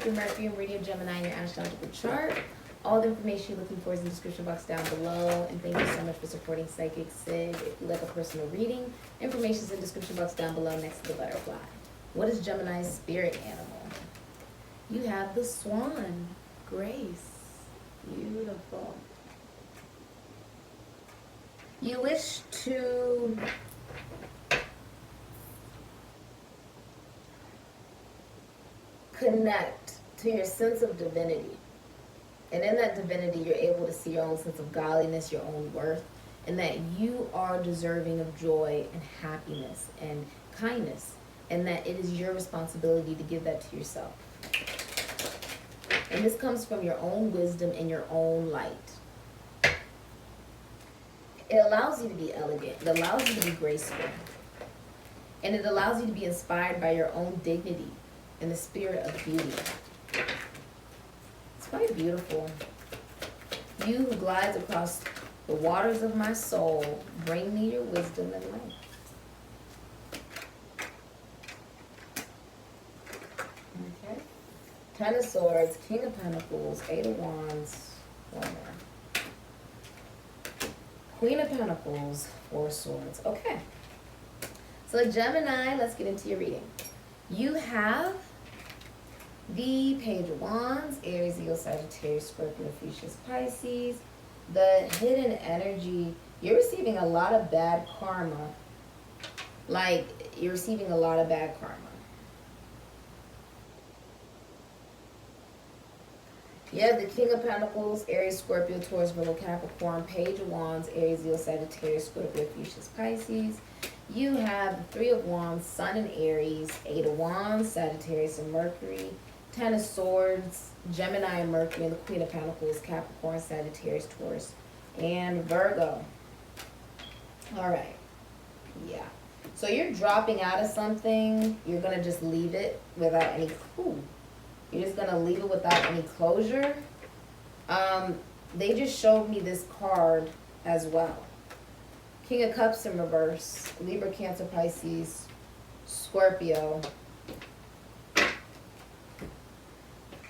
check your Mercury and Radio Gemini in your astrological chart. All the information you're looking for is in the description box down below. And thank you so much for supporting Sikiksyd. If you like a personal reading, information is in the description box down below next to the butterfly. What is Gemini's spirit animal? You have the swan. Grace. Beautiful. You wish to connect to your sense of divinity. And in that divinity, you're able to see your own sense of godliness, your own worth, and that you are deserving of joy and happiness and kindness, and that it is your responsibility to give that to yourself. And this comes from your own wisdom and your own light. It allows you to be elegant. It allows you to be graceful. And it allows you to be inspired by your own dignity and the spirit of beauty. It's quite beautiful. You who glides across the waters of my soul, bring me your wisdom and light. Okay. Ten of Swords, King of Pentacles, Eight of Wands, one more. Queen of Pentacles, Four of Swords. Okay. So Gemini, let's get into your reading. You have the Page of Wands, Aries, Leo, Sagittarius, Scorpio, Fuchsius, Pisces. The hidden energy, you're receiving a lot of bad karma. Like, you're receiving a lot of bad karma. You have the King of Pentacles, Aries, Scorpio, Taurus, Virgo, Capricorn, Page of Wands, Aries, Leo, Sagittarius, Scorpio, Fuchsius, Pisces. You have the Three of Wands, Sun and Aries, Eight of Wands, Sagittarius and Mercury, Ten of Swords, Gemini and Mercury, and the Queen of Pentacles, Capricorn, Sagittarius, Taurus, and Virgo. All right. Yeah. So you're dropping out of something. You're going to just leave it without any clue. You're just going to leave it without any closure. They just showed me this card as well. King of Cups in reverse. Libra, Cancer, Pisces, Scorpio.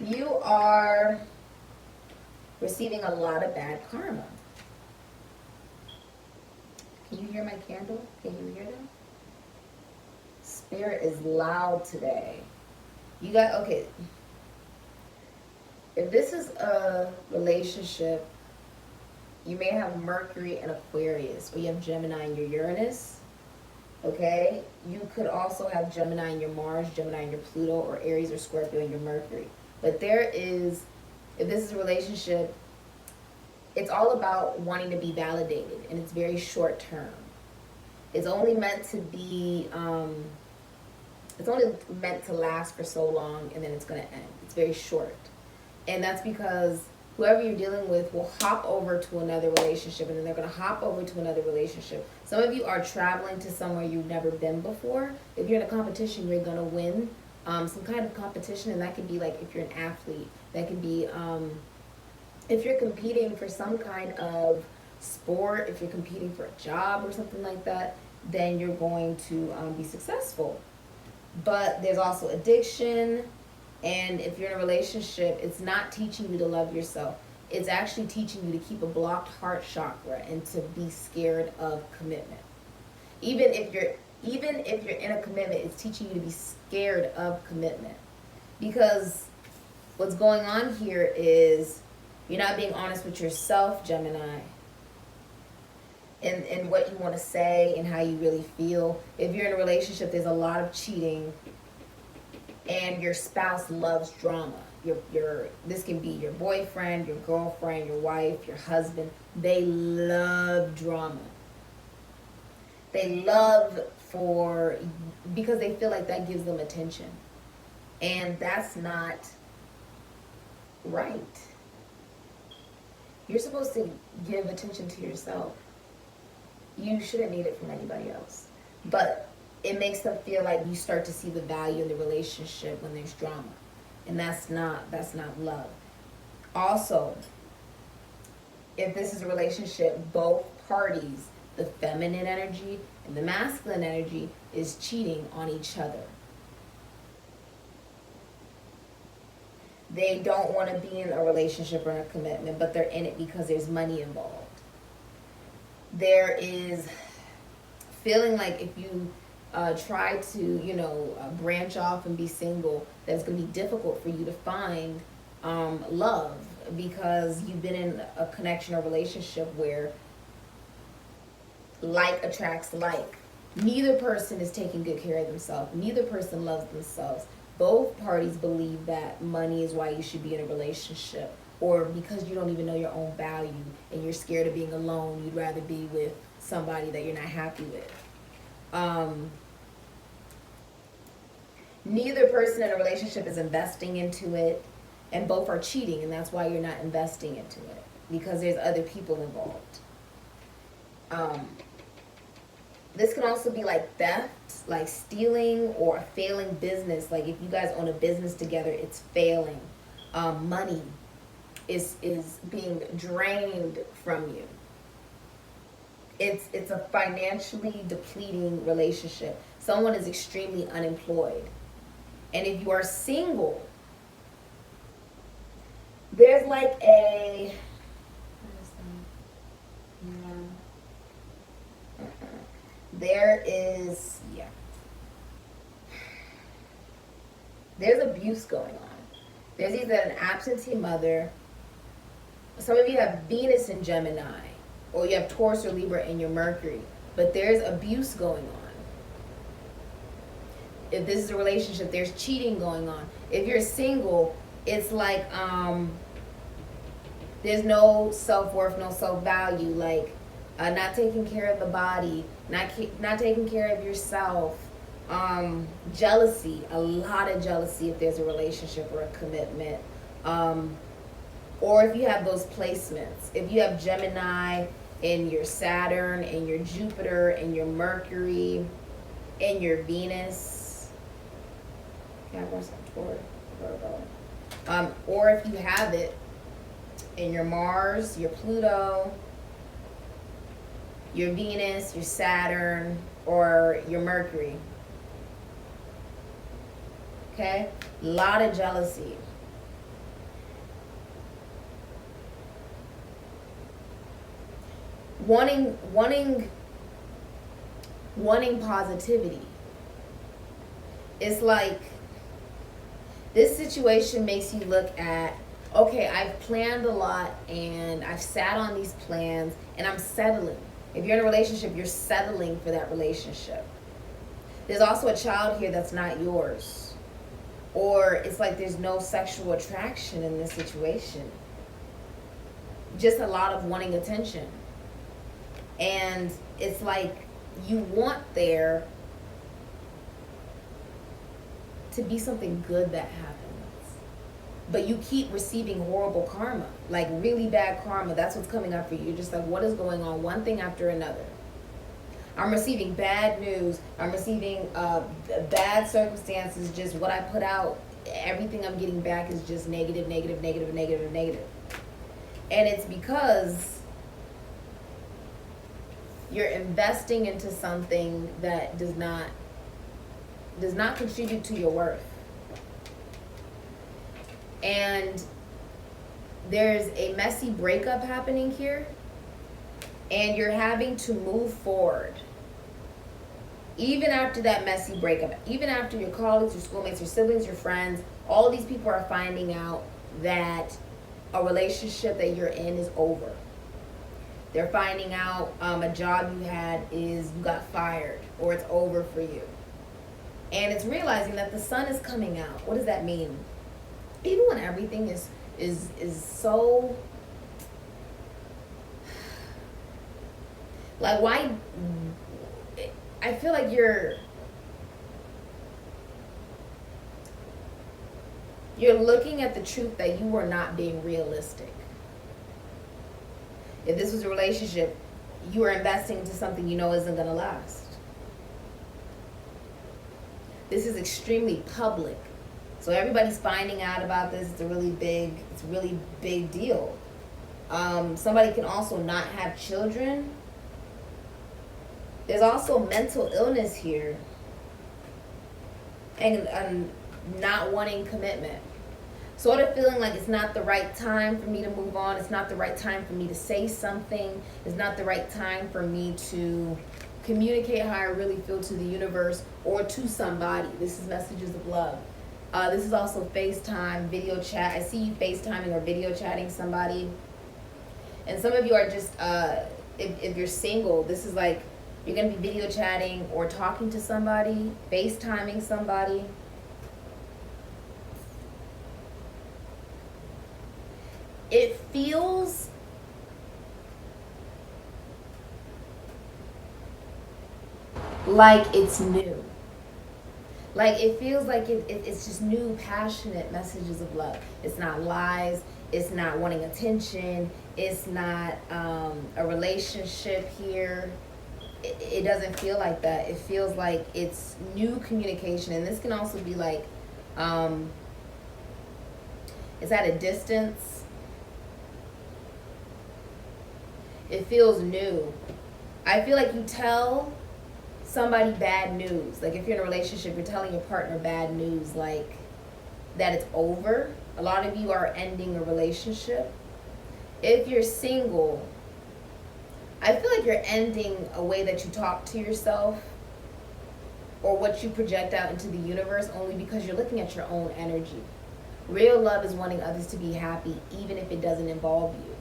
You are receiving a lot of bad karma. Can you hear my candle? Can you hear them? Spirit is loud today. You got, okay. If this is a relationship, you may have Mercury and Aquarius, or you have Gemini and your Uranus. Okay? You could also have Gemini and your Mars, Gemini and your Pluto, or Aries or Scorpio and your Mercury. But there is, if this is a relationship, it's all about wanting to be validated, and it's very short term. It's only meant to be, it's only meant to last for so long, and then it's going to end. It's very short. And that's because whoever you're dealing with will hop over to another relationship, and then they're going to hop over to another relationship. Some of you are traveling to somewhere you've never been before. If you're in a competition, you're going to win. Some kind of competition, and that could be like if you're an athlete. That could be if you're competing for some kind of sport, if you're competing for a job or something like that, then you're going to be successful. But there's also addiction, and if you're in a relationship, it's not teaching you to love yourself. It's actually teaching you to keep a blocked heart chakra and to be scared of commitment. Even if you're in a commitment, it's teaching you to be scared of commitment. Because what's going on here is you're not being honest with yourself, Gemini, and what you want to say and how you really feel. If you're in a relationship, there's a lot of cheating, and your spouse loves drama. This can be your boyfriend, your girlfriend, your wife, your husband. They love drama. They love because they feel like that gives them attention. And that's not right. You're supposed to give attention to yourself. You shouldn't need it from anybody else. But it makes them feel like you start to see the value in the relationship when there's drama. And that's not love. Also, if this is a relationship, both parties, the feminine energy and the masculine energy, is cheating on each other. They don't want to be in a relationship or a commitment, but they're in it because there's money involved. There is feeling like if you try to, branch off and be single, that's going to be difficult for you to find love, because you've been in a connection or relationship where like attracts like. Neither person is taking good care of themselves. Neither person loves themselves. Both parties believe that money is why you should be in a relationship, or because you don't even know your own value and you're scared of being alone, you'd rather be with somebody that you're not happy with. Neither person in a relationship is investing into it, and both are cheating, and that's why you're not investing into it, because there's other people involved. This can also be like theft, like stealing, or a failing business. Like if you guys own a business together, it's failing. Money is being drained from you. It's a financially depleting relationship. Someone is extremely unemployed. And if you are single, there's like a... There is, there's abuse going on. There's either an absentee mother. Some of you have Venus in Gemini, or you have Taurus or Libra in your Mercury, but there's abuse going on. If this is a relationship, there's cheating going on. If you're single, it's like there's no self-worth, no self-value, like not taking care of the body, not taking care of yourself. Jealousy, a lot of jealousy if there's a relationship or a commitment. Or if you have those placements. If you have Gemini in your Saturn, in your Jupiter, in your Mercury, in your Venus. Yeah, Virgo. Or if you have it in your Mars, your Pluto, your Venus, your Saturn, or your Mercury. Okay? A lot of jealousy. Wanting positivity. It's like this situation makes you look at, okay, I've planned a lot and I've sat on these plans and I'm settling. If you're in a relationship, you're settling for that relationship. There's also a child here that's not yours. Or it's like there's no sexual attraction in this situation. Just a lot of wanting attention. And it's like you want there to be something good that happens. But you keep receiving horrible karma, like really bad karma. That's what's coming up for you. You're just like, what is going on? One thing after another. I'm receiving bad news. I'm receiving bad circumstances. Just what I put out, everything I'm getting back is just negative, negative, negative, negative, negative. And it's because you're investing into something that does not contribute to your worth. And there's a messy breakup happening here, and you're having to move forward. Even after that messy breakup, even after your colleagues, your schoolmates, your siblings, your friends, all of these people are finding out that a relationship that you're in is over. They're finding out a job you had is you got fired, or it's over for you. And it's realizing that the sun is coming out. What does that mean? Even when everything is so, like, why? I feel like you're looking at the truth that you were not being realistic. If this was a relationship, you are investing into something you know isn't going to last. This is extremely public. So everybody's finding out about this. It's a really big deal. Somebody can also not have children. There's also mental illness here. And not wanting commitment. sort of feeling like it's not the right time for me to move on. It's not the right time for me to say something. It's not the right time for me to communicate how I really feel to the universe or to somebody. This is messages of love. This is also FaceTime, video chat. I see you FaceTiming or video chatting somebody. And some of you are just, if you're single, this is like, you're going to be video chatting or talking to somebody, FaceTiming somebody. It feels like it's new. Like it feels like it's just new, passionate messages of love. It's not lies. It's not wanting attention. It's not a relationship here. It doesn't feel like that. It feels like it's new communication. And this can also be like, it's at a distance. It feels new. I feel like you tell somebody bad news. Like if you're in a relationship, you're telling your partner bad news, like that it's over. A lot of you are ending a relationship. If you're single, I feel like you're ending a way that you talk to yourself or what you project out into the universe only because you're looking at your own energy. Real love is wanting others to be happy even if it doesn't involve you.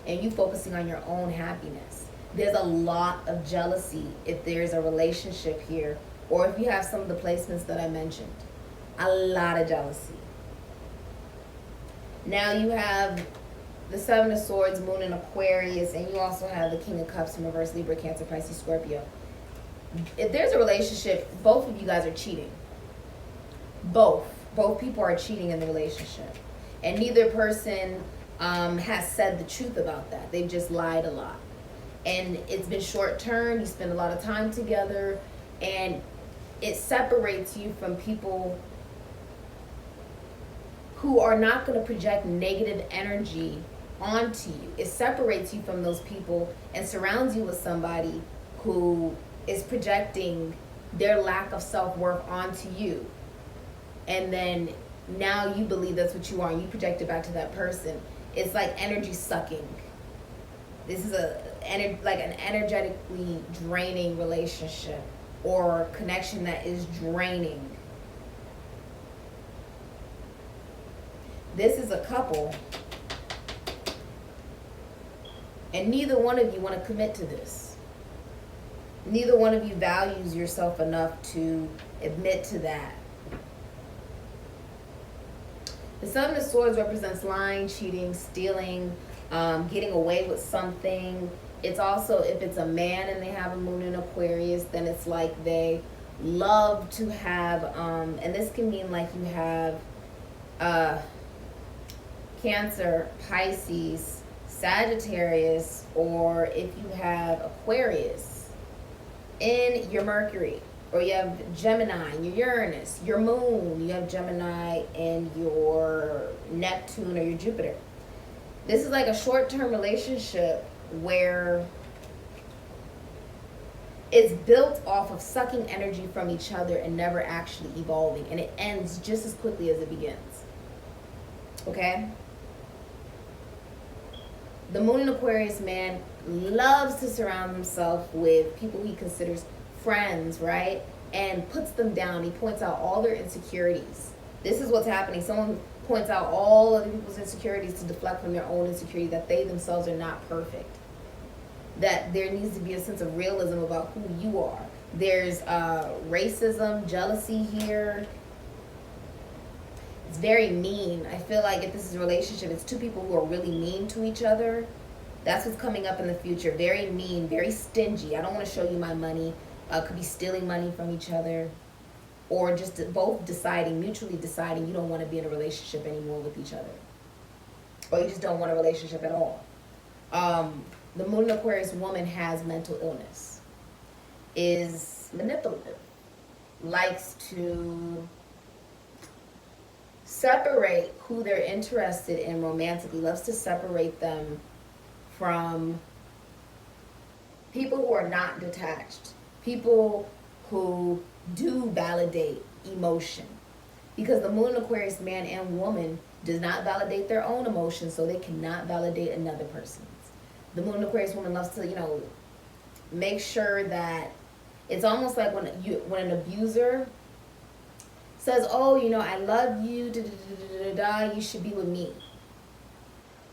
And you focusing on your own happiness. There's a lot of jealousy if there's a relationship here, or if you have some of the placements that I mentioned. A lot of jealousy. Now you have the Seven of Swords, Moon in Aquarius, and you also have the King of Cups in reverse, Libra, Cancer, Pisces, Scorpio. If there's a relationship, both of you guys are cheating. Both people are cheating in the relationship. And neither person has said the truth about that. They've just lied a lot. And it's been short term. You spend a lot of time together. And it separates you from people who are not going to project negative energy onto you. It separates you from those people and surrounds you with somebody who is projecting their lack of self-worth onto you. And then now you believe that's what you are and you project it back to that person. It's like energy sucking. This is like an energetically draining relationship or connection that is draining. This is a couple, and neither one of you want to commit to this. Neither one of you values yourself enough to admit to that. The Seven of Swords represents lying, cheating, stealing, getting away with something. It's also, if it's a man and they have a moon in Aquarius, then it's like they love to have, and this can mean like you have Cancer, Pisces, Sagittarius, or if you have Aquarius in your Mercury, or you have Gemini in your Uranus, your moon, you have Gemini in your Neptune or your Jupiter. This is like a short-term relationship where it's built off of sucking energy from each other and never actually evolving, and it ends just as quickly as it begins. Okay? The moon in Aquarius man loves to surround himself with people he considers friends, right? And puts them down. He points out all their insecurities. This is what's happening. Someone points out all other people's insecurities to deflect from their own insecurity, that they themselves are not perfect. That there needs to be a sense of realism about who you are. There's racism, jealousy here. It's very mean. I feel like if this is a relationship, it's two people who are really mean to each other. That's what's coming up in the future. Very mean, very stingy. I don't want to show you my money. Could be stealing money from each other. Or just both mutually deciding you don't want to be in a relationship anymore with each other. Or you just don't want a relationship at all. The moon in Aquarius woman has mental illness. Is manipulative. Likes to separate who they're interested in romantically. Loves to separate them from people who are not detached. People who do validate emotion. Because the moon in Aquarius, man and woman, does not validate their own emotions, so they cannot validate another person's. The moon in Aquarius woman loves to, make sure that it's almost like when an abuser says, "Oh, I love you, you should be with me."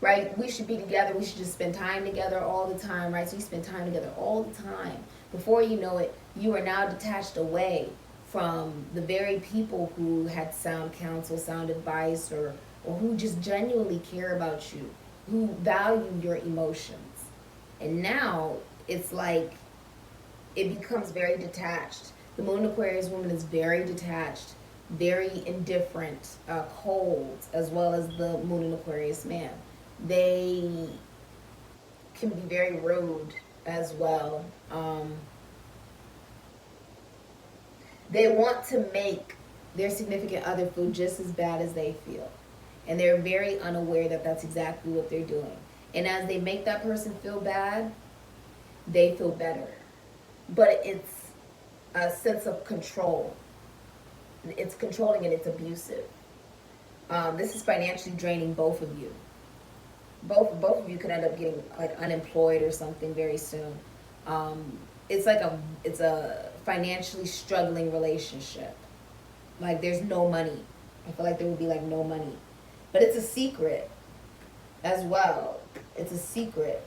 Right? We should be together. We should just spend time together all the time, right? So you spend time together all the time. Before you know it, you are now detached away from the very people who had sound counsel, sound advice, or who just genuinely care about you, who value your emotions. And now it's like it becomes very detached. The moon Aquarius woman is very detached, very indifferent, cold, as well as the moon in Aquarius man. They can be very rude as well. They want to make their significant other feel just as bad as they feel. And they're very unaware that that's exactly what they're doing. And as they make that person feel bad, they feel better. But it's a sense of control. It's controlling and it's abusive. This is financially draining both of you. Both of you could end up getting like unemployed or something very soon. It's a financially struggling relationship. Like there's no money. I feel like there would be like no money. But it's a secret as well. It's a secret.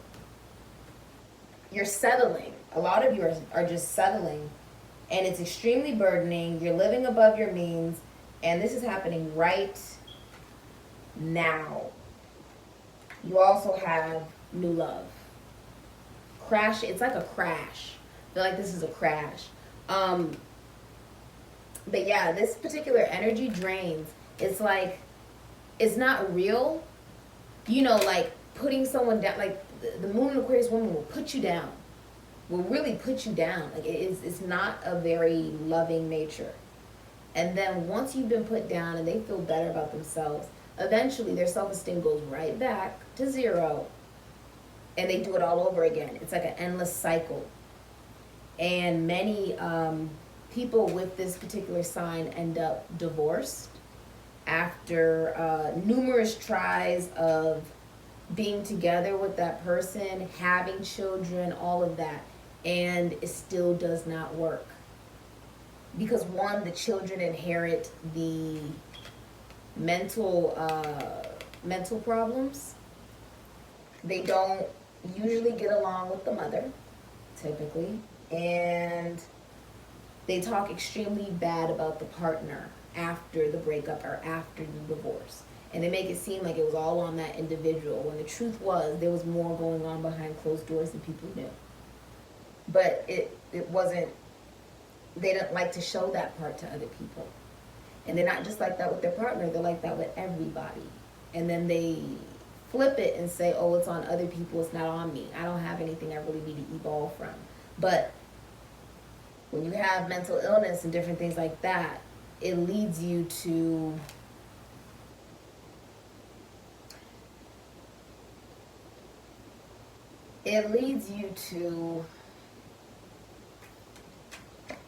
You're settling. A lot of you are just settling. And it's extremely burdening. You're living above your means. And this is happening right now. You also have new love. Crash. It's like a crash. I feel like this is a crash. But yeah, this particular energy drains. It's like, it's not real. Like putting someone down, like the moon in Aquarius woman will put you down. Will really put you down. Like it's not a very loving nature. And then once you've been put down and they feel better about themselves, eventually their self-esteem goes right back to zero. And they do it all over again. It's like an endless cycle. And many people with this particular sign end up divorced after numerous tries of being together with that person, having children, all of that. And it still does not work. Because one, the children inherit the mental problems. They don't usually get along with the mother, typically. And they talk extremely bad about the partner after the breakup or after the divorce. And they make it seem like it was all on that individual, when the truth was there was more going on behind closed doors than people knew. But it wasn't, they didn't like to show that part to other people. And they're not just like that with their partner, they're like that with everybody. And then they flip it and say, oh, it's on other people, it's not on me. I don't have anything I really need to evolve from. But when you have mental illness and different things like that, it leads you to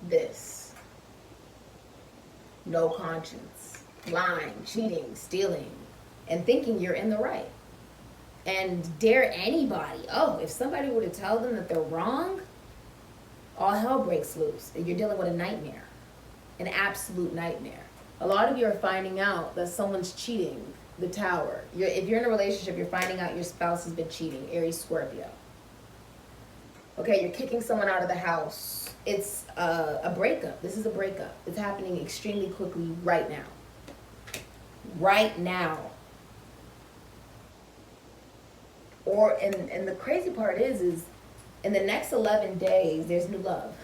this. No conscience, lying, cheating, stealing, and thinking you're in the right. And dare anybody, if somebody were to tell them that they're wrong, all hell breaks loose. You're dealing with a nightmare, an absolute nightmare. A lot of you are finding out that someone's cheating, the Tower. If you're in a relationship, you're finding out your spouse has been cheating, Aries, Scorpio. Okay, you're kicking someone out of the house. It's a breakup. This is a breakup. It's happening extremely quickly right now. Right now. And the crazy part is in the next 11 days, there's new love.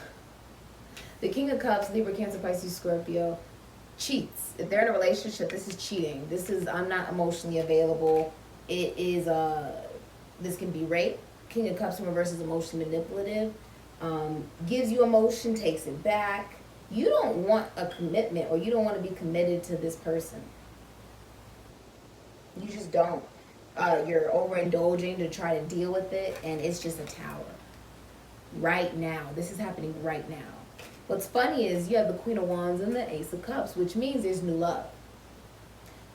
The King of Cups, Libra, Cancer, Pisces, Scorpio, cheats. If they're in a relationship, this is cheating. This is, I'm not emotionally available. It is, this can be rape. King of Cups in reverse is emotionally manipulative. Gives you emotion, takes it back. You don't want a commitment, or you don't want to be committed to this person. You just don't. You're overindulging to try to deal with it, and it's just a Tower. Right now. This is happening right now. What's funny is you have the Queen of Wands and the Ace of Cups, which means there's new love.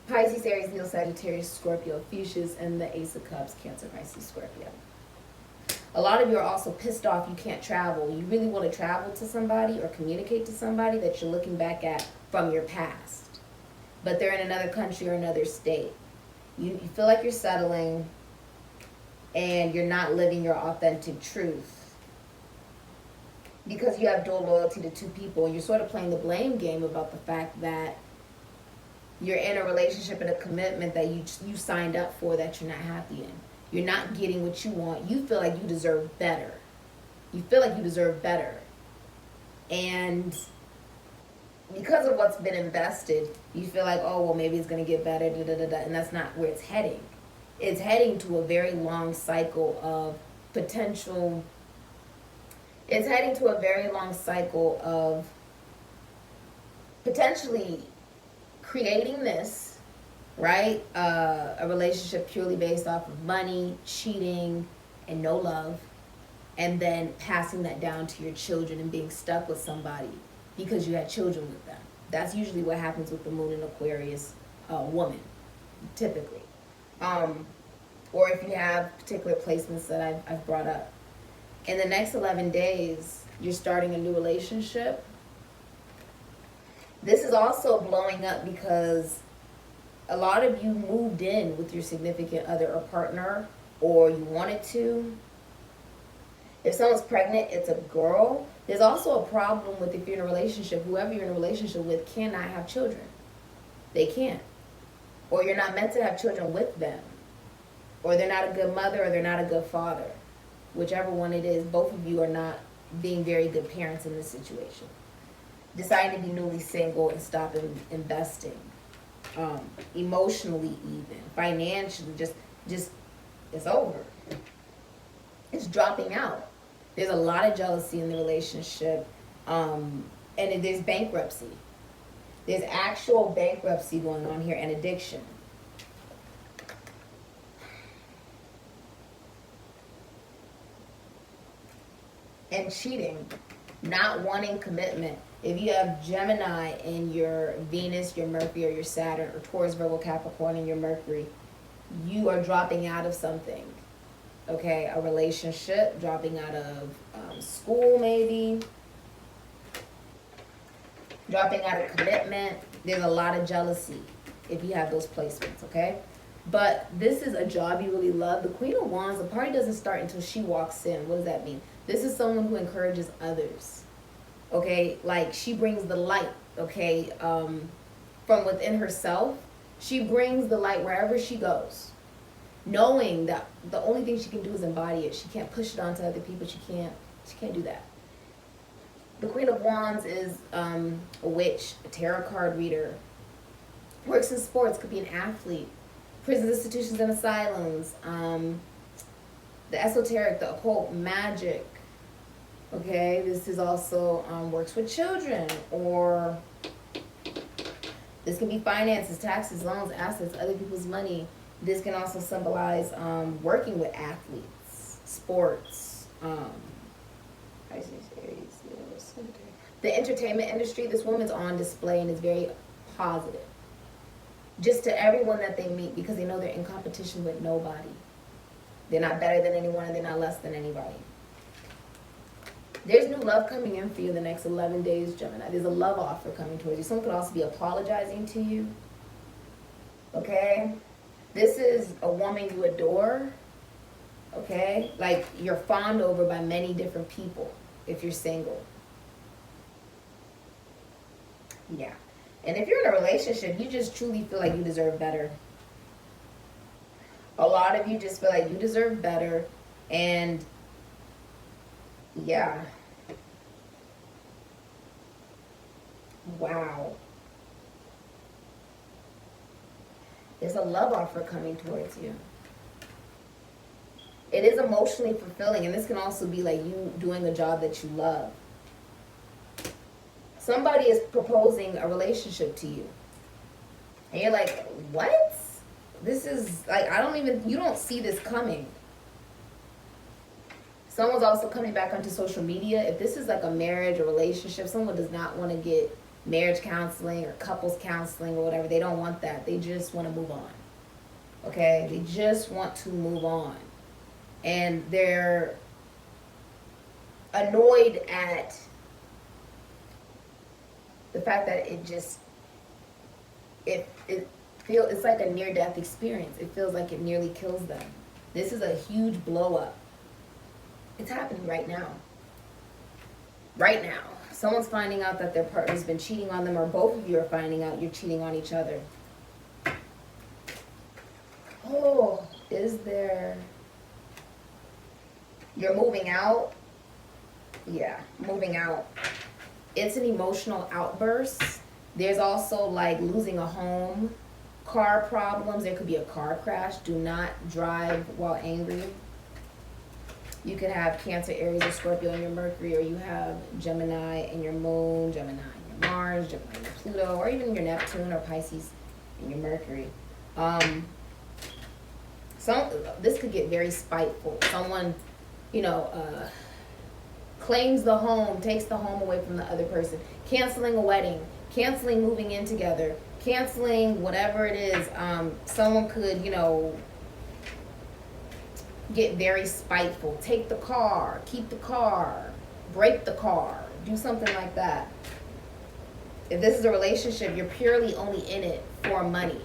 Pisces, Aries, Leo, Sagittarius, Scorpio, Fuchsias, and the Ace of Cups, Cancer, Pisces, Scorpio. A lot of you are also pissed off you can't travel. You really want to travel to somebody or communicate to somebody that you're looking back at from your past. But they're in another country or another state. You feel like you're settling and you're not living your authentic truth. Because you have dual loyalty to two people, and you're sort of playing the blame game about the fact that you're in a relationship and a commitment that you signed up for that you're not happy in. You're not getting what you want. You feel like you deserve better. You feel like you deserve better. And because of what's been invested, you feel like, oh, well, maybe it's going to get better, and that's not where it's heading. It's heading to a very long cycle of potential. It's heading to a very long cycle of potentially creating this, right? A relationship purely based off of money, cheating, and no love. And then passing that down to your children and being stuck with somebody because you had children with them. That's usually what happens with the moon in Aquarius woman, typically. Or if you have particular placements that I've brought up. In the next 11 days, you're starting a new relationship. This is also blowing up because a lot of you moved in with your significant other or partner, or you wanted to. If someone's pregnant, it's a girl. There's also a problem with if you're in a relationship, whoever you're in a relationship with cannot have children. They can't. Or you're not meant to have children with them. Or they're not a good mother, or they're not a good father. Whichever one it is, both of you are not being very good parents in this situation. Deciding to be newly single and stop investing. Emotionally even. Financially, just it's over. It's dropping out. There's a lot of jealousy in the relationship. And there's bankruptcy. There's actual bankruptcy going on here and addiction. And cheating. Not wanting commitment. If you have Gemini in your Venus, your Mercury, or your Saturn, or Taurus, Virgo, Capricorn in your Mercury, you are dropping out of something. Okay, a relationship, dropping out of school maybe, dropping out of commitment. There's a lot of jealousy if you have those placements, okay? But this is a job you really love. The Queen of Wands, the party doesn't start until she walks in. What does that mean? This is someone who encourages others, okay? Like, she brings the light, okay, from within herself. She brings the light wherever she goes, knowing that the only thing she can do is embody it. She can't push it onto other people. She can't do that. The Queen of Wands is a witch, a tarot card reader, works in sports, could be an athlete, prisons, institutions, and asylums, the esoteric, the occult, magic. Okay, this is also works with children, or this can be finances, taxes, loans, assets, other people's money. This can also symbolize working with athletes, sports, the entertainment industry. This woman's on display and is very positive. Just to everyone that they meet, because they know they're in competition with nobody. They're not better than anyone, and they're not less than anybody. There's new love coming in for you in the next 11 days, Gemini. There's a love offer coming towards you. Someone could also be apologizing to you. Okay? This is a woman you adore. Okay? Like, you're fawned over by many different people if you're single. Yeah. And if you're in a relationship, you just truly feel like you deserve better. A lot of you just feel like you deserve better. And yeah. Wow. There's a love offer coming towards you. It is emotionally fulfilling, and this can also be like you doing a job that you love. Somebody is proposing a relationship to you. And you're like, what? This is like, you don't see this coming. Someone's also coming back onto social media. If this is like a marriage or relationship, someone does not want to get marriage counseling or couples counseling or whatever. They don't want that. They just want to move on. Okay? They just want to move on. And they're annoyed at the fact that it's like a near-death experience. It feels like it nearly kills them. This is a huge blow-up. It's happening right now. Right now. Someone's finding out that their partner's been cheating on them, or both of you are finding out you're cheating on each other. Oh, is there... You're moving out? Yeah, moving out. It's an emotional outburst. There's also like losing a home, car problems. There could be a car crash. Do not drive while angry. You could have Cancer, Aries, or Scorpio in your Mercury, or you have Gemini in your Moon, Gemini in your Mars, Gemini in your Pluto, or even your Neptune or Pisces in your Mercury. This could get very spiteful. Someone, claims the home, takes the home away from the other person, canceling a wedding, canceling moving in together, canceling whatever it is. Someone could, get very spiteful, take the car, keep the car, break the car, do something like that. If this is a relationship, you're purely only in it for money.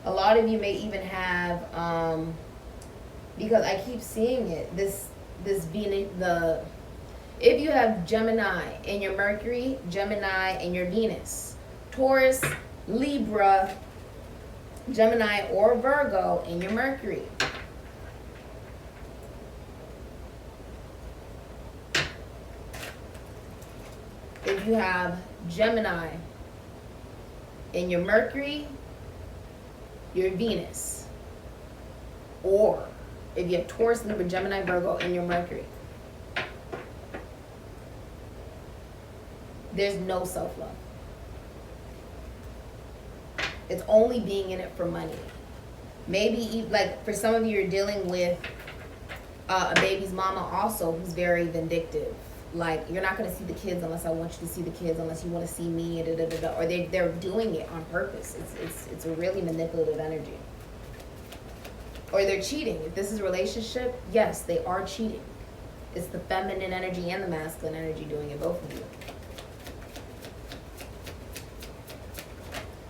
A lot of you may even have, because I keep seeing it, this Venus, if you have Gemini in your Mercury, Gemini in your Venus, Taurus, Libra, Gemini or Virgo in your Mercury. If you have Gemini in your Mercury, your Venus, or if you have Taurus, Libra, Gemini, Virgo in your Mercury, there's no self-love. It's only being in it for money. Maybe, like, for some of you, you're dealing with a baby's mama also who's very vindictive. Like, you're not going to see the kids unless I want you to see the kids, unless you want to see me, or they're doing it on purpose. It's a really manipulative energy. Or they're cheating. If this is a relationship, yes, they are cheating. It's the feminine energy and the masculine energy doing it, both of you.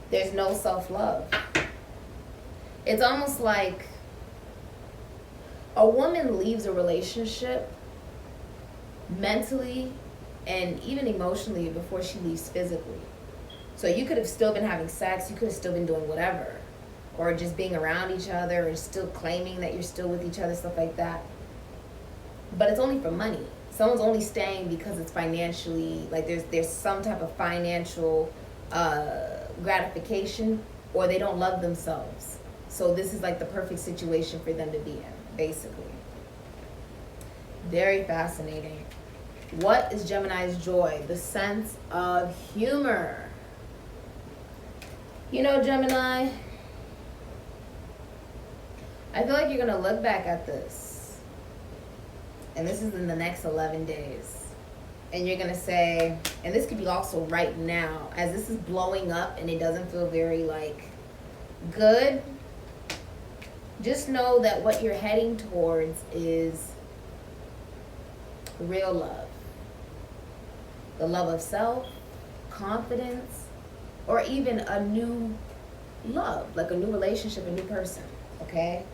There's no self-love. It's almost like a woman leaves a relationship mentally and even emotionally before she leaves physically. So you could have still been having sex, you could have still been doing whatever, or just being around each other, or still claiming that you're still with each other, stuff like that. But it's only for money. Someone's only staying because it's financially, like there's some type of financial gratification, or they don't love themselves. So this is like the perfect situation for them to be in, basically. Very fascinating. What is Gemini's joy? The sense of humor. Gemini, I feel like you're going to look back at this, and this is in the next 11 days. And you're going to say, and this could be also right now, as this is blowing up and it doesn't feel very, good, just know that what you're heading towards is real love. The love of self, confidence, or even a new love, like a new relationship, a new person, okay?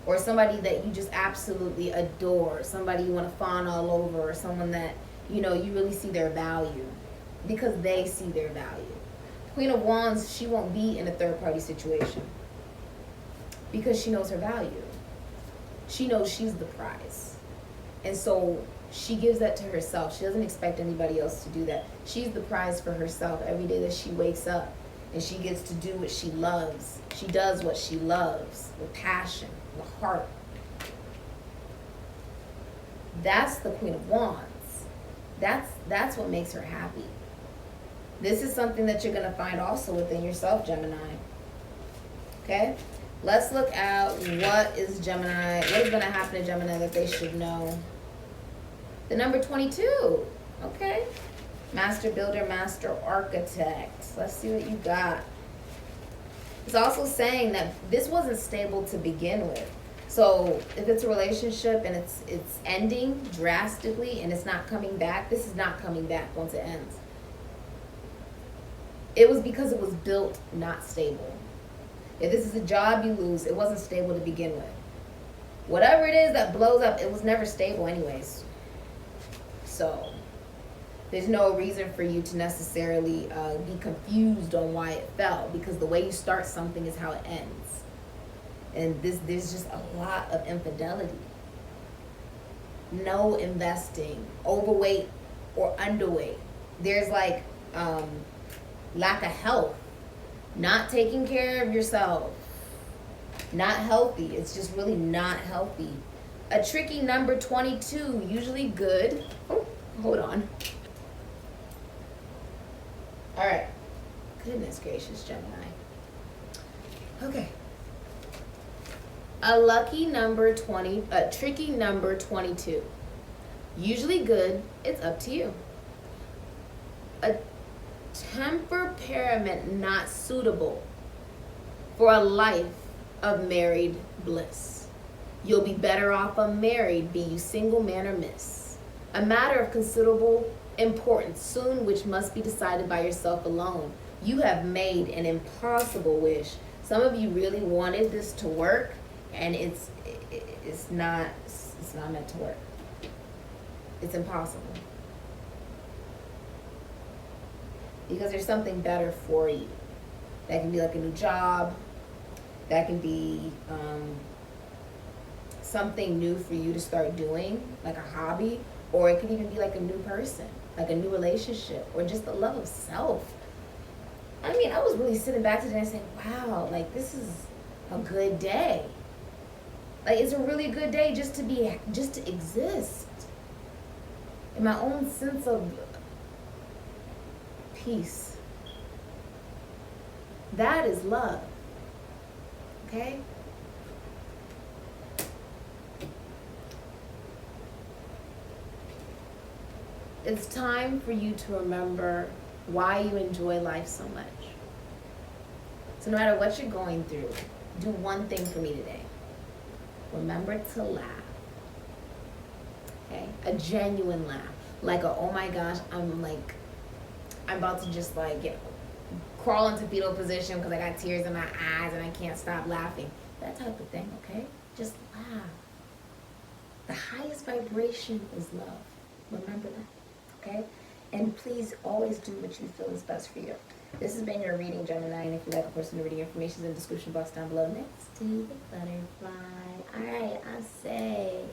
Or somebody that you just absolutely adore, somebody you want to fawn all over, or someone that you really see their value because they see their value. Queen of Wands, she won't be in a third-party situation because she knows her value. She knows she's the prize. And so she gives that to herself. She doesn't expect anybody else to do that. She's the prize for herself every day that she wakes up, and she gets to do what she loves. She does what she loves with passion, with heart. That's the Queen of Wands. That's what makes her happy. This is something that you're going to find also within yourself, Gemini. Okay? Let's look at what is Gemini, what is going to happen to Gemini that they should know. The number 22. Okay. Master Builder, Master Architect. Let's see what you got. It's also saying that this wasn't stable to begin with. So if it's a relationship and it's ending drastically and it's not coming back, this is not coming back once it ends. It was because it was built not stable. If this is a job you lose, it wasn't stable to begin with. Whatever it is that blows up, it was never stable anyways. So there's no reason for you to necessarily be confused on why it fell, because the way you start something is how it ends. And there's just a lot of infidelity. No investing, overweight or underweight. There's like lack of health. Not taking care of yourself. Not healthy. It's just really not healthy. A tricky number 22, usually good. Oh, hold on. All right. Goodness gracious, Gemini. Okay. A lucky number 20, a tricky number 22. Usually good. It's up to you. A temperament not suitable for a life of married bliss. You'll be better off unmarried, be you single, man, or miss. A matter of considerable importance soon, which must be decided by yourself alone. You have made an impossible wish. Some of you really wanted this to work, and it's not meant to work. It's impossible. Because there's something better for you. That can be like a new job. That can be something new for you to start doing, like a hobby. Or it could even be like a new person, like a new relationship, or just the love of self. I mean, I was really sitting back today and saying, wow, like this is a good day. Like it's a really good day just to exist. In my own sense of peace. That is love. Okay? It's time for you to remember why you enjoy life so much. So no matter what you're going through, do one thing for me today. Remember to laugh. Okay? A genuine laugh. Like a, oh my gosh, I'm about to just crawl into fetal position because I got tears in my eyes and I can't stop laughing. That type of thing, okay? Just laugh. The highest vibration is love. Remember that, okay? And please always do what you feel is best for you. This has been your reading, Gemini, and if you'd like a personal reading, information is in the description box down below next to the butterfly. All right, I say...